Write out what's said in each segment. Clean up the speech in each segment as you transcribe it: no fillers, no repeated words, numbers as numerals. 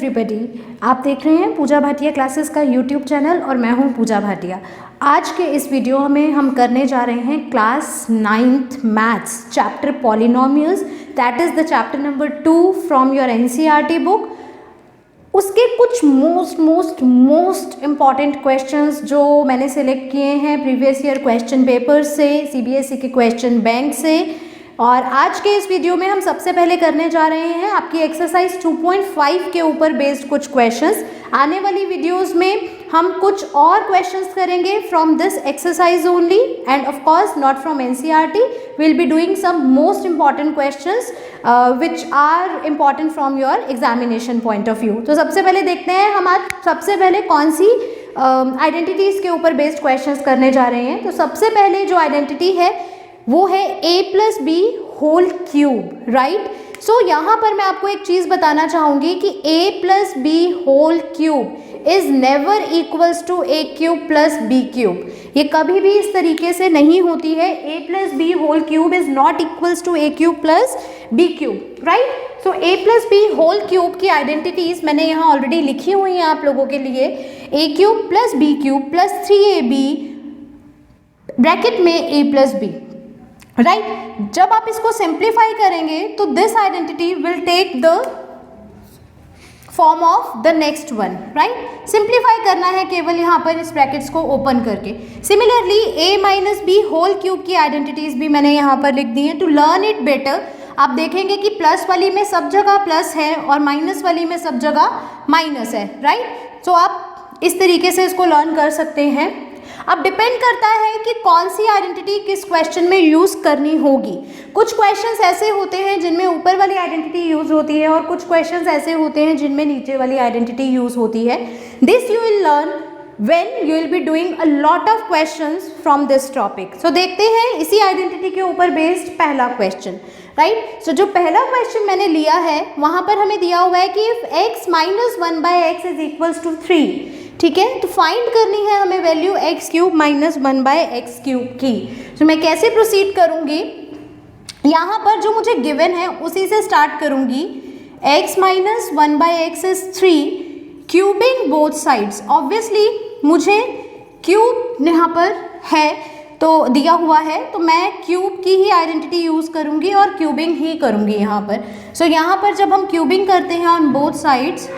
Everybody, आप देख रहे हैं पूजा भाटिया क्लासेस का यूट्यूब चैनल और मैं हूं पूजा भाटिया। आज के इस वीडियो में हम करने जा रहे हैं class 9th maths chapter polynomials, that is the chapter number 2 from your NCERT book. उसके कुछ मोस्ट इम्पॉर्टेंट क्वेश्चंस जो मैंने सेलेक्ट किए हैं प्रीवियस ईयर क्वेश्चन पेपर से, सीबीएसई के क्वेश्चन बैंक से। और आज के इस वीडियो में हम सबसे पहले करने जा रहे हैं आपकी एक्सरसाइज 2.5 के ऊपर बेस्ड कुछ क्वेश्चंस। आने वाली वीडियोस में हम कुछ और क्वेश्चंस करेंगे from this exercise only and of course not from NCERT. Will be doing some most important questions which are important from your examination point of view. तो सबसे पहले देखते हैं हम आज सबसे पहले कौन सी आइडेंटिटीज़ के ऊपर बेस्ड क्वेश्चंस करने जा रहे हैं। तो सबसे पहले जो आइडेंटिटी है वो है a+b होल क्यूब, राइट। सो यहाँ पर मैं आपको एक चीज़ बताना चाहूँगी कि a+b whole cube is never equals to a³ + b³। ये कभी भी इस तरीके से नहीं होती है। a+b whole cube is not equals to a³ + b³, right. So a+b whole cube की आइडेंटिटीज़ मैंने यहाँ ऑलरेडी लिखी हुई हैं आप लोगों के लिए। a³ + b³ + 3ab ब्रैकेट में a+b, राइट। जब आप इसको सिंप्लीफाई करेंगे तो this identity will take the form of the next one, right. Simplify करना है केवल यहाँ पर इस ब्रैकेट्स को ओपन करके। Similarly a - b whole cube की आइडेंटिटीज भी मैंने यहाँ पर लिख दी हैं। टू लर्न इट बेटर आप देखेंगे कि प्लस वाली में सब जगह प्लस है और माइनस वाली में सब जगह माइनस है, राइट। सो आप इस तरीके से इसको लर्न कर सकते हैं। अब डिपेंड करता है कि कौन सी आइडेंटिटी किस क्वेश्चन में यूज़ करनी होगी। कुछ क्वेश्चंस ऐसे होते हैं जिनमें ऊपर वाली आइडेंटिटी यूज़ होती है और कुछ क्वेश्चंस ऐसे होते हैं जिनमें नीचे वाली आइडेंटिटी यूज़ होती है। This you will learn when you will be doing a lot of questions from this topic. So देखते हैं इसी आइडेंटिटी के ऊपर बेस्ड पहला क्वेश्चन, राइट। सो जो पहला क्वेश्चन मैंने लिया है वहाँ पर हमें दिया हुआ है कि if x - 1/x is equals to 3, ठीक है। तो फाइंड करनी है हमें वैल्यू x³ - 1/x³ की। तो मैं कैसे प्रोसीड करूँगी, यहाँ पर जो मुझे गिवन है उसी से स्टार्ट करूँगी। x - 1/x is 3, cubing both sides. Obviously मुझे क्यूब यहाँ पर है तो दिया हुआ है, तो मैं क्यूब की ही आइडेंटिटी यूज़ करूँगी और क्यूबिंग ही करूँगी यहाँ पर। सो यहाँ पर जब हम क्यूबिंग करते हैं on both sides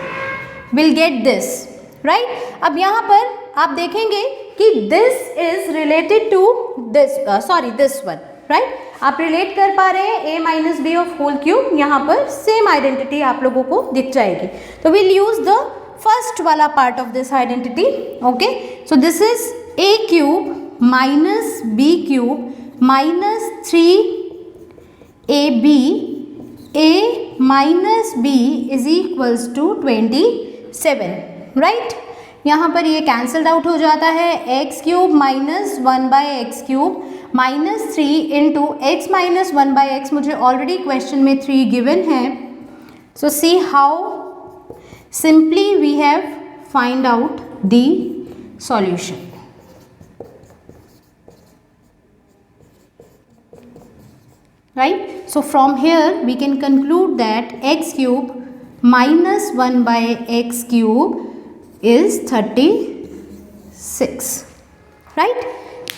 will get this, right. अब यहाँ पर आप देखेंगे कि this is related to this, this one, right. आप रिलेट कर पा रहे हैं a - b of whole cube. यहाँ पर सेम आइडेंटिटी आप लोगों को दिख जाएगी। तो विल यूज द फर्स्ट वाला part of this identity, okay. So this is a³ - b³ - 3ab a - b is equals to 27, right. यहाँ पर ये कैंसल्ड आउट हो जाता है। x³ - 1/x³ - 3 into x - 1/x, मुझे ऑलरेडी क्वेश्चन में 3 गिवन है। So see how simply we have find out the solution, right. So from here we can conclude that x³ - 1/x³ is 36, right,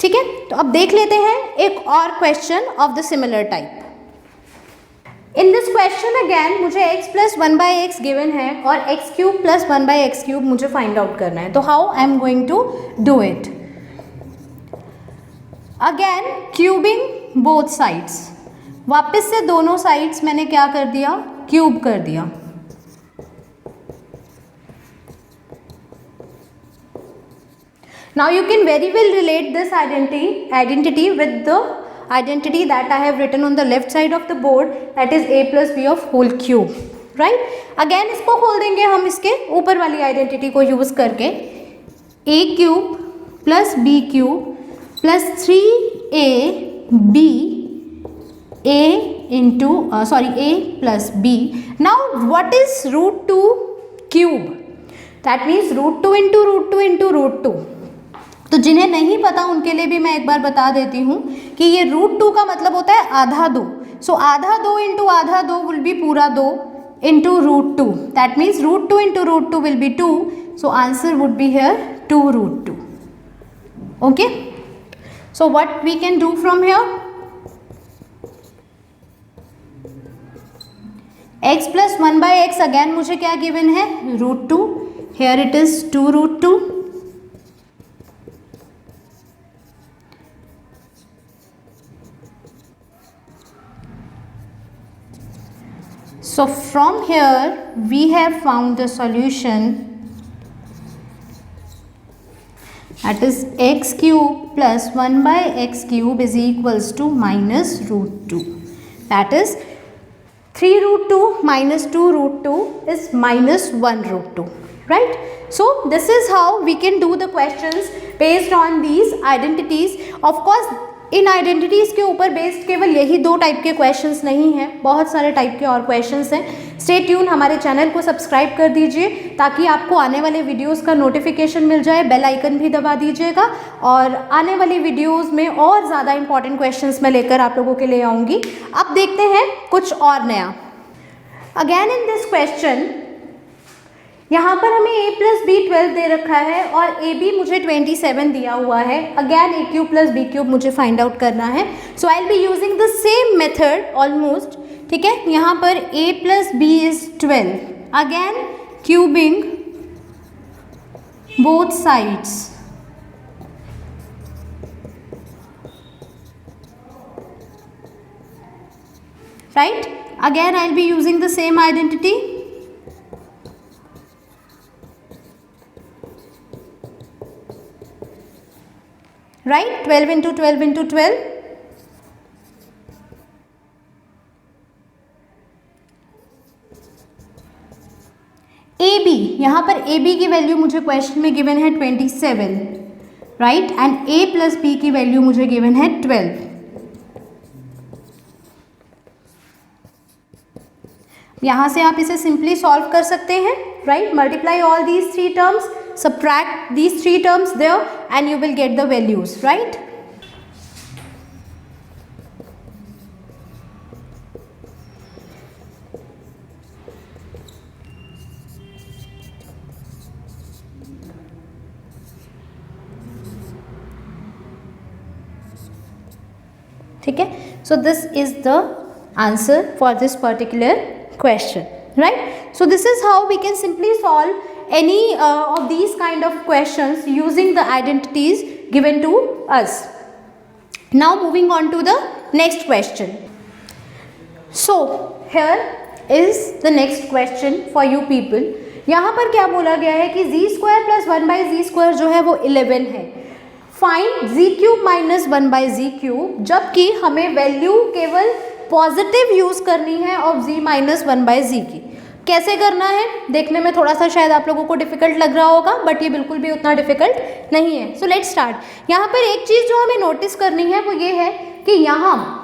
ठीक है। तो अब देख लेते हैं एक और question of the similar type. In this question again मुझे x + 1/x गिवन है और x³ + 1/x³ मुझे फाइंड आउट करना है। तो how I am going to do it, again cubing both sides. वापस से दोनों साइड्स मैंने क्या कर दिया, क्यूब कर दिया। Now you can very well relate this identity with the identity that I have written on the left side of the board, that is a + b of whole cube, right. Again इसको खोल देंगे हम इसके ऊपर वाली identity को use करके। a³ + b³ + 3ab a + b. Now what is √2 cube? That means √2 into √2 into √2. तो जिन्हें नहीं पता उनके लिए भी मैं एक बार बता देती हूँ कि ये √2 का मतलब होता है आधा 2। सो आधा 2 इंटू आधा 2 विल बी पूरा 2, into root 2. That means root 2 into root 2 will be 2. So answer would be here 2 root 2. Okay. So what we can do from here? x plus 1 by x again मुझे क्या given है? root 2. Here it is 2 root 2. So from here we have found the solution, that is x cube plus 1 by x cube is equals to minus root 2. That is 3 root 2 minus 2 root 2 is minus 1 root 2, right? So this is how we can do the questions based on these identities. Of course in identities के ऊपर based केवल यही 2 type के questions नहीं हैं, बहुत सारे type के और क्वेश्चंस हैं. स्टे ट्यून, हमारे चैनल को सब्सक्राइब कर दीजिए ताकि आपको आने वाले वीडियोस का नोटिफिकेशन मिल जाए. बेल आइकन भी दबा दीजिएगा और आने वाली वीडियोस में और ज़्यादा इंपॉर्टेंट क्वेश्चंस मैं लेकर आप लोगों के लिए आऊँगी. अब देखते हैं कुछ और नया. अगेन इन दिस क्वेश्चन यहाँ पर हमें a प्लस बी 12 दे रखा है और ए बी मुझे 27 दिया हुआ है. Again A cube plus B cube मुझे फाइंड आउट करना है. So I will be using the same method almost. ठीक है, यहाँ पर a plus B is 12. Again cubing both sides. Right, again I will be using the same identity. Right, 12 into 12 into 12. AB, यहाँ पर AB की वैल्यू मुझे question में गिवन है 27, right, and A plus B की वैल्यू मुझे गिवन है 12. यहाँ से आप इसे सिंपली सॉल्व कर सकते हैं. Right, multiply all these 3 terms, subtract these 3 terms there and you will get the values, right? ठीक है, so this is the answer for this particular question, right? So this is how we can simply solve any of these kind of questions using the identities given to us. Now moving on to the next question. So here is the next question for you people. यहाँ पर क्या बोला गया है कि z square plus 1 by z square जो है वो 11 है. Find z cube minus 1 by z cube, जबकि हमें वैल्यू केवल पॉजिटिव यूज करनी है of z minus 1 by z की. कैसे करना है देखने में थोड़ा सा शायद आप लोगों को डिफिकल्ट लग रहा होगा, बट ये बिल्कुल भी उतना डिफिकल्ट नहीं है. So let's start. यहाँ पर एक चीज़ जो हमें नोटिस करनी है वो ये है कि यहाँ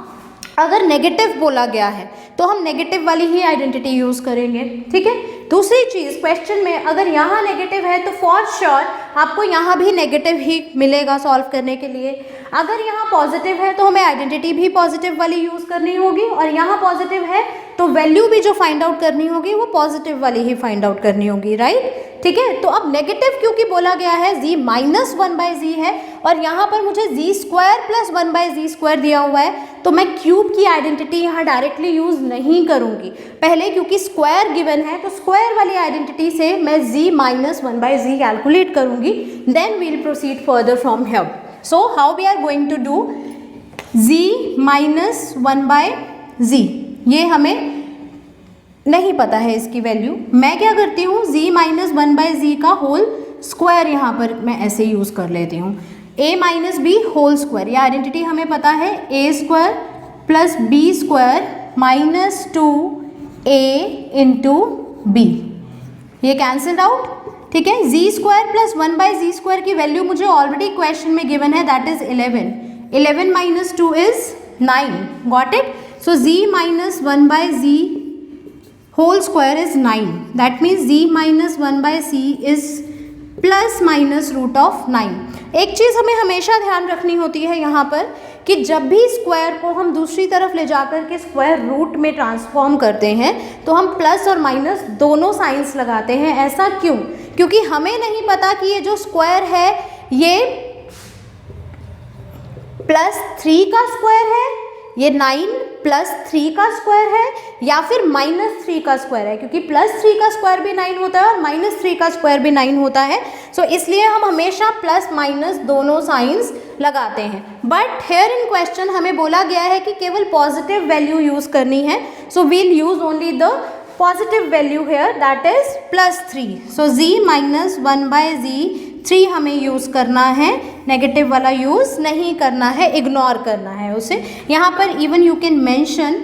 अगर नेगेटिव बोला गया है तो हम नेगेटिव वाली ही आइडेंटिटी यूज़ करेंगे. ठीक है, दूसरी चीज़ क्वेश्चन में अगर यहाँ नेगेटिव है तो फॉर श्योर आपको यहाँ भी नेगेटिव ही मिलेगा सॉल्व करने के लिए. अगर यहाँ पॉजिटिव है तो हमें आइडेंटिटी भी पॉजिटिव वाली यूज़ करनी होगी, और यहाँ पॉजिटिव है तो वैल्यू भी जो फाइंड आउट करनी होगी वो पॉजिटिव वाली ही फाइंड आउट करनी होगी. राइट, ठीक है. तो अब नेगेटिव क्योंकि बोला गया है z माइनस 1 बाई जी है और यहाँ पर मुझे z square plus 1 by z square दिया हुआ है, तो मैं क्यूब की आइडेंटिटी यहाँ डायरेक्टली यूज़ नहीं करूँगी. पहले क्योंकि स्क्वायर गिवन है तो स्क्वायर वाली आइडेंटिटी से मैं z minus 1 by Z calculate करूँगी. Then we will proceed further from here. So how we are going to do z minus 1 by Z, ये हमें नहीं पता है इसकी वैल्यू. मैं क्या करती हूँ, z माइनस 1 बाई जी का होल स्क्वायर यहाँ पर मैं ऐसे यूज़ कर लेती हूँ. a minus b whole square, ये आइडेंटिटी हमें पता है, a square plus b square minus 2a into b, ये कैंसिल आउट. ठीक है, z square plus 1 by z square की वैल्यू मुझे ऑलरेडी क्वेश्चन में गिवन है, that is 11. 11 minus 2 is 9. Got it. So z minus 1 by z whole square is 9. That means z minus 1 by c is plus minus root of 9. एक चीज़ हमें हमेशा ध्यान रखनी होती है यहाँ पर कि जब भी स्क्वायर को हम दूसरी तरफ ले जाकर के स्क्वायर रूट में ट्रांसफॉर्म करते हैं तो हम प्लस और माइनस दोनों साइंस लगाते हैं। ऐसा क्यों? क्योंकि हमें नहीं पता कि ये जो स्क्वायर है ये +3 का स्क्वायर है, ये 9 +3 का स्क्वायर है या फिर -3 का स्क्वायर है, क्योंकि +3 का स्क्वायर भी 9 होता है और -3 का स्क्वायर भी 9 होता है। सो इसलिए हम हमेशा प्लस माइनस दोनों साइंस लगाते हैं। बट हेयर इन क्वेश्चन हमें बोला गया है कि केवल पॉजिटिव वैल्यू यूज़ करनी है। So we'll use only the positive value here, that is +3। So z - 1/z3 हमें यूज़ करना है, नेगेटिव वाला यूज़ नहीं करना है, इग्नोर करना है उसे। यहाँ पर even you can mention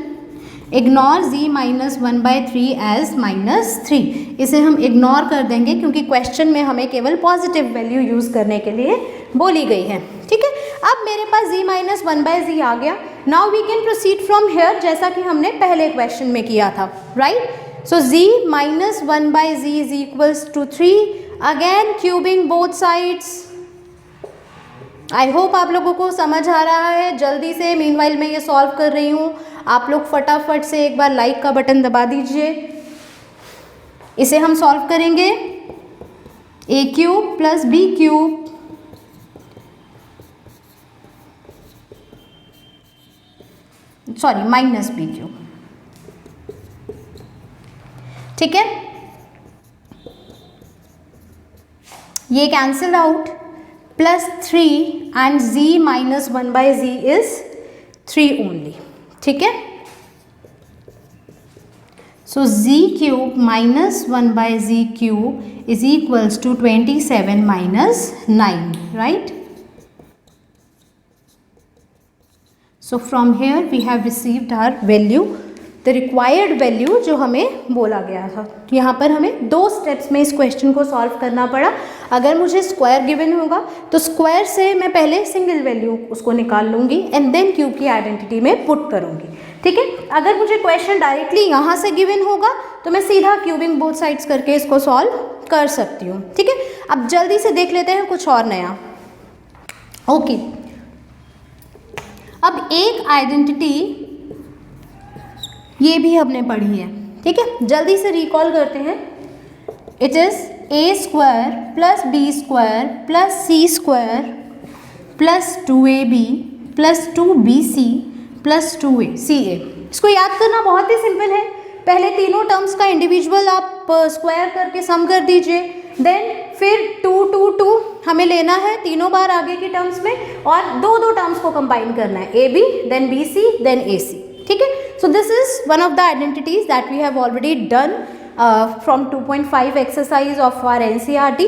ignore z - 1/3 as -3। इसे हम इग्नोर कर देंगे क्योंकि क्वेश्चन में हमें केवल पॉजिटिव वैल्यू यूज़ करने के लिए बोली गई है। ठीक है, अब मेरे पास z - 1/z आ गया। Now we can proceed from here, जैसा कि हमने पहले क्वेश्चन में किया था, right. So z - 1/z is equals to 3। Again cubing both sides. I hope आप लोगों को समझ आ रहा है। जल्दी से, मीनवाइल मैं ये सॉल्व कर रही हूँ, आप लोग फटाफट से एक बार लाइक का बटन दबा दीजिए। इसे हम सॉल्व करेंगे a³ + b³ -b³। ठीक है, ये cancel out, +3 and z - 1/z is 3 only. ठीक है, so z³ - 1/z³ is equals to 27 - 9, right. So from here we have received our value, the required value जो हमें बोला गया था। यहाँ पर हमें 2 स्टेप्स में इस क्वेश्चन को सॉल्व करना पड़ा। अगर मुझे स्क्वायर गिवन होगा तो स्क्वायर से मैं पहले सिंगल वैल्यू उसको निकाल लूँगी एंड देन क्यूब की आइडेंटिटी में पुट करूँगी। ठीक है, अगर मुझे क्वेश्चन डायरेक्टली यहाँ से गिवन होगा तो मैं सीधा क्यूबिंग बोथ साइड्स करके इसको सॉल्व कर सकती हूँ। ठीक है, अब जल्दी से देख लेते हैं कुछ और नया। ओके, अब एक आइडेंटिटी ये भी हमने पढ़ी है। ठीक है, जल्दी से रिकॉल करते हैं। It is a² + b² + c² + 2ab + 2bc + 2ca। इसको याद करना बहुत ही सिंपल है। पहले तीनों टर्म्स का इंडिविजुअल आप स्क्वायर करके सम कर दीजिए, देन फिर 2 2 2 हमें लेना है तीनों बार आगे की टर्म्स में, और दो टर्म्स को कंबाइन करना है, ab then bc then ac। ठीक है, so this is one of the identities that we have already done from 2.5 exercise of our NCERT।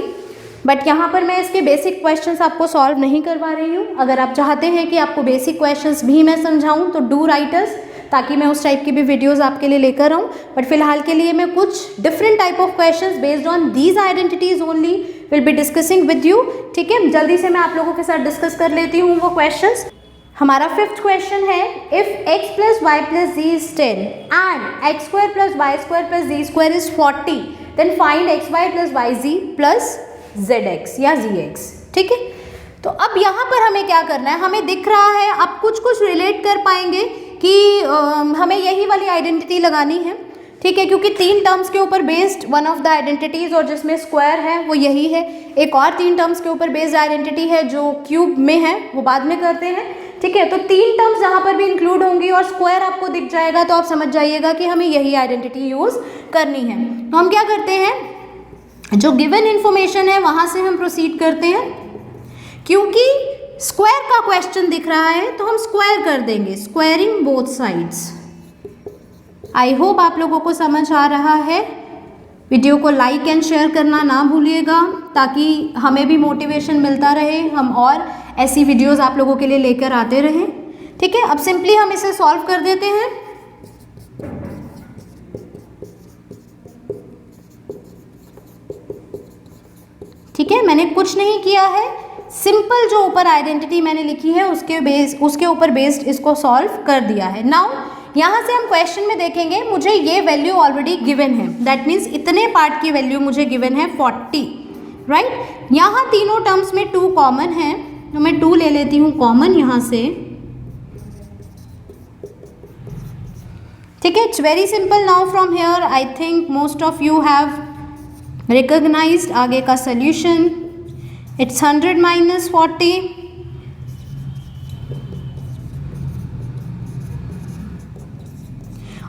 But यहाँ पर मैं इसके बेसिक क्वेश्चंस आपको सॉल्व नहीं करवा रही हूँ। अगर आप चाहते हैं कि आपको बेसिक क्वेश्चंस भी मैं समझाऊँ तो डू राइटर्स, ताकि मैं उस टाइप की भी वीडियोस आपके लिए लेकर आऊँ। बट फिलहाल के लिए मैं कुछ different type of questions based on these identities only will be discussing with you. ठीक है, जल्दी से मैं आप लोगों के साथ डिस्कस कर लेती हूँ वो क्वेश्चंस। हमारा 5th क्वेश्चन है, if x + y + z is 10 and x² + y² + z² is 40 then find xy + yz + zx या zx। ठीक है, तो अब यहाँ पर हमें क्या करना है, हमें दिख रहा है, आप कुछ रिलेट कर पाएंगे कि हमें यही वाली आइडेंटिटी लगानी है। ठीक है, क्योंकि 3 टर्म्स के ऊपर based one of the identities और जिसमें स्क्वायर है वो यही है। एक और 3 टर्म्स के ऊपर बेस्ड आइडेंटिटी है जो क्यूब में है, वो बाद में करते हैं। ठीक है, तो 3 टर्म्स यहाँ पर भी इंक्लूड होंगी और स्क्वायर आपको दिख जाएगा, तो आप समझ जाइएगा कि हमें यही आइडेंटिटी यूज़ करनी है। तो हम क्या करते हैं, जो गिवन इन्फॉर्मेशन है वहाँ से हम प्रोसीड करते हैं। क्योंकि स्क्वायर का क्वेश्चन दिख रहा है तो हम स्क्वायर कर देंगे, squaring both sides. I hope आप लोगों को समझ आ रहा है। वीडियो को लाइक एंड शेयर करना ना भूलिएगा, ताकि हमें भी मोटिवेशन मिलता रहे, हम और ऐसी वीडियोस आप लोगों के लिए लेकर आते रहें। ठीक है, अब सिंपली हम इसे सॉल्व कर देते हैं। ठीक है, मैंने कुछ नहीं किया है, सिंपल जो ऊपर आइडेंटिटी मैंने लिखी है उसके ऊपर बेस्ड इसको सॉल्व कर दिया है। नाउ यहाँ से हम क्वेश्चन में देखेंगे, मुझे ये वैल्यू ऑलरेडी गिवन है, दैट मीन्स इतने पार्ट की वैल्यू मुझे गिवन है 40, राइट। यहाँ तीनों टर्म्स में 2 कॉमन है, तो मैं 2 ले लेती हूँ कॉमन यहाँ से, ठीक है, it's very simple. Now from here I think most of you have recognised आगे का सोल्यूशन. It's 100 minus 40.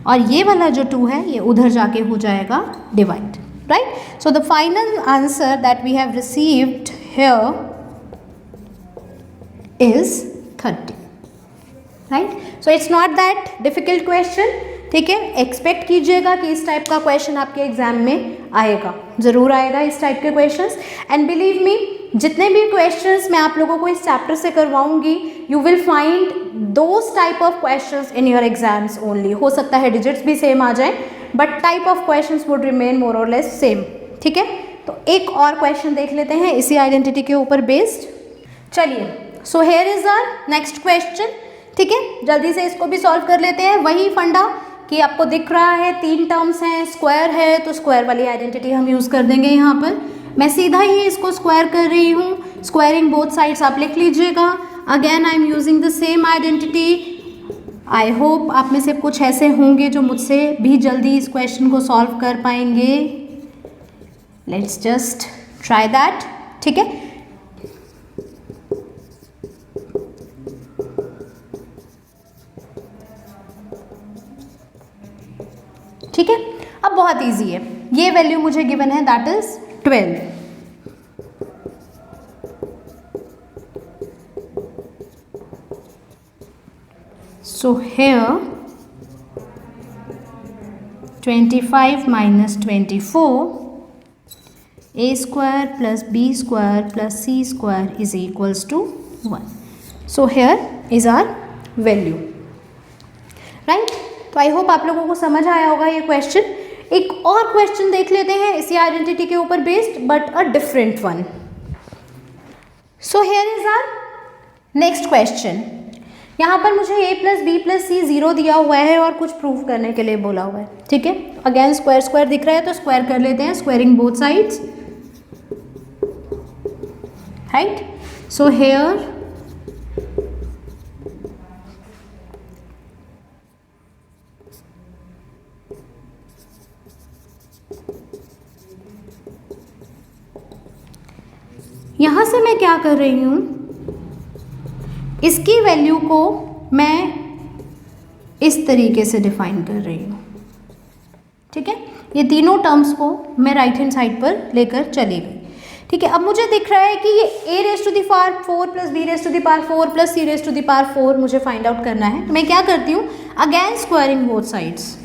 और ये वाला जो 2 है ये उधर जाके हो जाएगा divide, right. So the final answer that we have received here is 30, right. So it's not that difficult question. ठीक है, एक्सपेक्ट कीजिएगा कि इस टाइप का क्वेश्चन आपके एग्जाम में आएगा, ज़रूर आएगा इस टाइप के क्वेश्चंस. एंड बिलीव मी, जितने भी क्वेश्चंस मैं आप लोगों को इस चैप्टर से करवाऊंगी, you will find those type of questions in your exams only. हो सकता है डिजिट्स भी सेम आ जाए, but type of questions would remain more और लेस सेम. ठीक है, तो एक और क्वेश्चन देख लेते हैं इसी आइडेंटिटी के ऊपर बेस्ड. चलिए, so here is our next question. ठीक है, जल्दी से इसको भी सॉल्व कर लेते हैं. वही फंडा कि आपको दिख रहा है 3 टर्म्स हैं, स्क्वायर है, तो स्क्वायर वाली आइडेंटिटी हम यूज़ कर देंगे यहाँ पर. मैं सीधा ही इसको स्क्वायर कर रही हूँ. स्क्वायरिंग बोथ साइड्स आप लिख लीजिएगा. Again I am using the same identity. I hope आप में से कुछ ऐसे होंगे जो मुझसे भी जल्दी इस क्वेश्चन को सॉल्व कर पाएंगे. Let's just try that. ठीक है, ठीक है. अब बहुत इजी है. ये वैल्यू मुझे गिवन है, that is 12. So here 25 minus 24, a square plus b square plus c square is equals to 1. So here is our value, right? तो आई होप आप लोगों को समझ आया होगा ये क्वेश्चन. एक और क्वेश्चन देख लेते हैं इसी आइडेंटिटी के ऊपर based, but a different one. So here is our next question. यहाँ पर मुझे a plus b plus c 0 दिया हुआ है और कुछ प्रूव करने के लिए बोला हुआ है. ठीक है, अगेन स्क्वायर स्क्वायर दिख रहा है तो स्क्वायर कर लेते हैं. Squaring both sides, right. So here यहाँ से मैं क्या कर रही हूँ, इसकी वैल्यू को मैं इस तरीके से डिफाइन कर रही हूँ. ठीक है, ये तीनों टर्म्स को मैं राइट हैंड साइड पर लेकर चली गई. ठीक है, अब मुझे दिख रहा है कि ये a raise to the power 4 plus b raise to the power 4 plus c raise to the power 4 मुझे फाइंड आउट करना है. तो मैं क्या करती हूँ, अगेन स्क्वायरिंग बोथ साइड्स.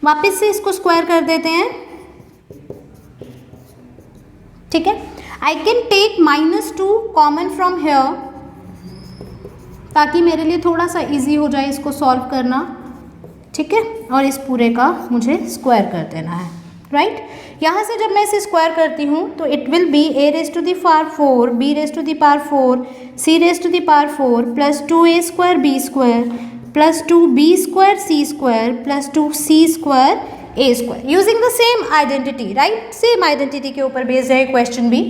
वापस से इसको स्क्वायर कर देते हैं. ठीक है, I can take -2 common from here ताकि मेरे लिए थोड़ा सा इजी हो जाए इसको सॉल्व करना. ठीक है, और इस पूरे का मुझे स्क्वायर कर देना है, राइट. यहाँ से जब मैं इसे स्क्वायर करती हूँ तो it will be a raise to the power 4 b raise to the power 4 c raise to the power 4 plus 2a square b square plus 2b square c square plus 2c square a square using the same identity, right. Same identity के ऊपर based है question भी.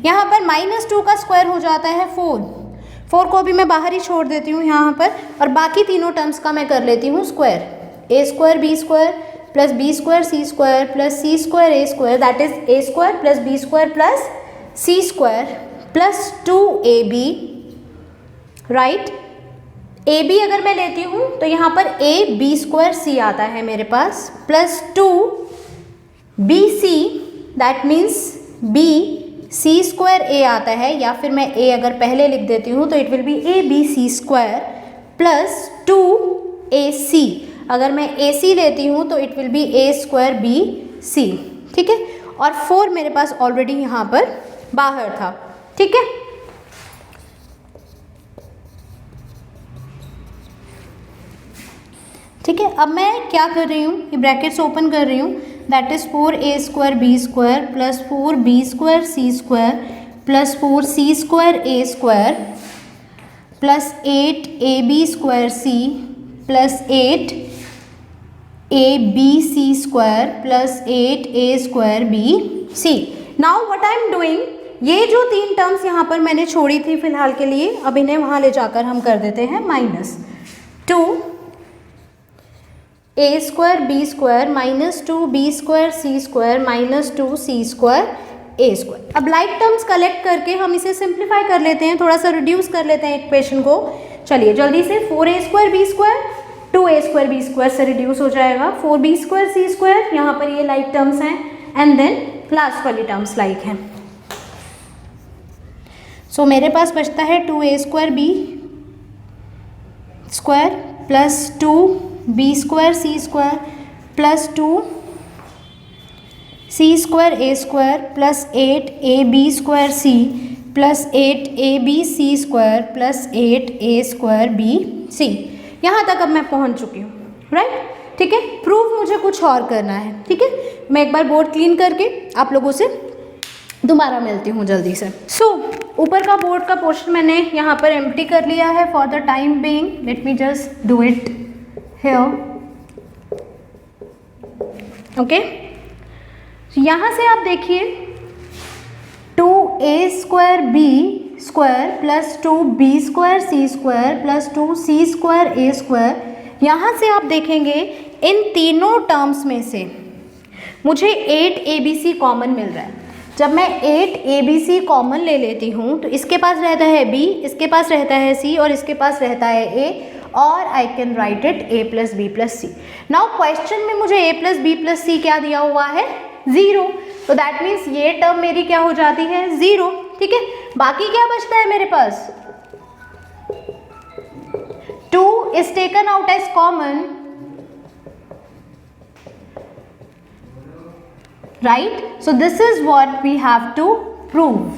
यहाँ पर -2 का square हो जाता है 4 को भी मैं बाहर ही छोड़ देती हूँ यहाँ पर, और बाकी तीनों टर्म्स का मैं कर लेती हूँ square. a square b square plus b square c square plus c square a square, that is a square plus b square plus c square plus 2ab, right. A B अगर मैं लेती हूँ तो यहाँ पर a b स्क्वायर c आता है मेरे पास plus 2bc, that means b c square a आता है, या फिर मैं a अगर पहले लिख देती हूँ तो it will be a b c square plus 2ac. अगर मैं ac लेती हूँ तो it will be a square b c. ठीक है, और 4 मेरे पास ऑलरेडी यहाँ पर बाहर था. ठीक है, ठीक है. अब मैं क्या कर रही हूँ, ये ब्रैकेट्स ओपन कर रही हूँ. That is 4a square b square plus 4b square c square plus 4c square a square plus 8ab square c plus 8abc square plus 8a square b c. Now what I am doing, ये जो 3 terms यहाँ पर मैंने छोड़ी थी फिलहाल के लिए, अब इन्हें वहाँ ले जाकर हम कर देते हैं -2 a square b square -2b square c square -2c square a square. अब लाइक टर्म्स कलेक्ट करके हम इसे सिंप्लीफाई कर लेते हैं, थोड़ा सा रिड्यूस कर लेते हैं इक्वेशन को। चलिए जल्दी से, 4a square b square 2a square b square से रिड्यूस हो जाएगा, 4b स्क्वायर c स्क्वायर, यहाँ पर ये लाइक टर्म्स हैं, एंड देन लास्ट वाली टर्म्स लाइक हैं। सो मेरे पास बचता है 2a square b square plus 2b square c square plus 2c square a square plus 8ab square c plus 8abc square plus 8a square bc। यहाँ तक अब मैं पहुँच चुकी हूँ, राइट? ठीक है, प्रूफ मुझे कुछ और करना है। ठीक है, मैं एक बार बोर्ड क्लीन करके आप लोगों से दोबारा मिलती हूँ जल्दी से। सो ऊपर का बोर्ड का पोर्शन मैंने यहाँ पर एम्प्टी कर लिया है for the time being. Let me just do it here. Okay, यहाँ से आप देखिए 2a square b square plus 2b square c square plus 2c square a square, यहाँ से आप देखेंगे इन तीनों टर्म्स में से मुझे 8abc कॉमन मिल रहा है। जब मैं 8abc कॉमन ले लेती हूँ तो इसके पास रहता है b, इसके पास रहता है c और इसके पास रहता है a, और I can write it a plus b plus c। Now question में मुझे a plus b plus c क्या दिया हुआ है? 0। तो दैट मीन्स ये टर्म मेरी क्या हो जाती है? 0। ठीक है, बाकी क्या बचता है मेरे पास? 2 is taken out as common, right? So this is what we have to prove.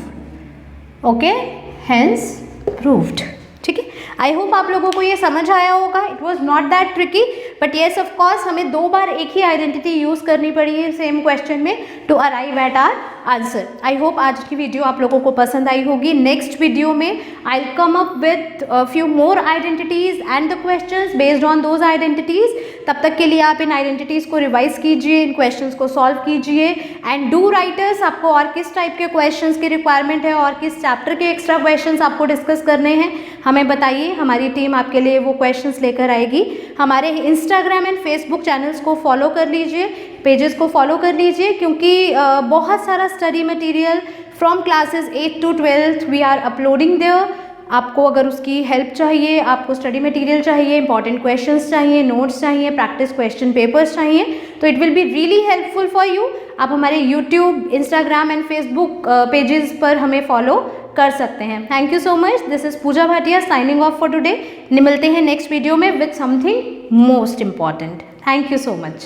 Okay, hence proved. ठीक है, आई होप आप लोगों को ये समझ आया होगा। It was not that tricky, but yes of course हमें 2 बार एक ही आइडेंटिटी यूज करनी पड़ी है सेम क्वेश्चन में to arrive at our answer. I hope आज की वीडियो आप लोगों को पसंद आई होगी। नेक्स्ट वीडियो में I will come up with few more identities and the questions based on those identities. तब तक के लिए आप इन आइडेंटिटीज को रिवाइज कीजिए, इन क्वेश्चंस को सॉल्व कीजिए, एंड डू राइटर्स आपको और किस टाइप के क्वेश्चंस की रिक्वायरमेंट है और किस चैप्टर के एक्स्ट्रा क्वेश्चंस आपको डिस्कस करने हैं हमें बताइए। हमारी टीम आपके लिए वो क्वेश्चंस लेकर आएगी। हमारे इंस्टाग्राम एंड फेसबुक चैनल्स को फॉलो कर लीजिए, पेजेस को फॉलो कर लीजिए, क्योंकि बहुत सारा study material from classes 8 to 12 we are uploading there. आपको अगर उसकी हेल्प चाहिए, आपको स्टडी मटेरियल चाहिए, इंपॉर्टेंट क्वेश्चंस चाहिए, नोट्स चाहिए, प्रैक्टिस क्वेश्चन पेपर्स चाहिए, तो it will be really helpful for you. आप हमारे YouTube, Instagram and Facebook pages पर हमें फॉलो कर सकते हैं। Thank you so much. This is Pooja Bhatia signing off for today. मिलते हैं नेक्स्ट वीडियो में with something most important. Thank you so much.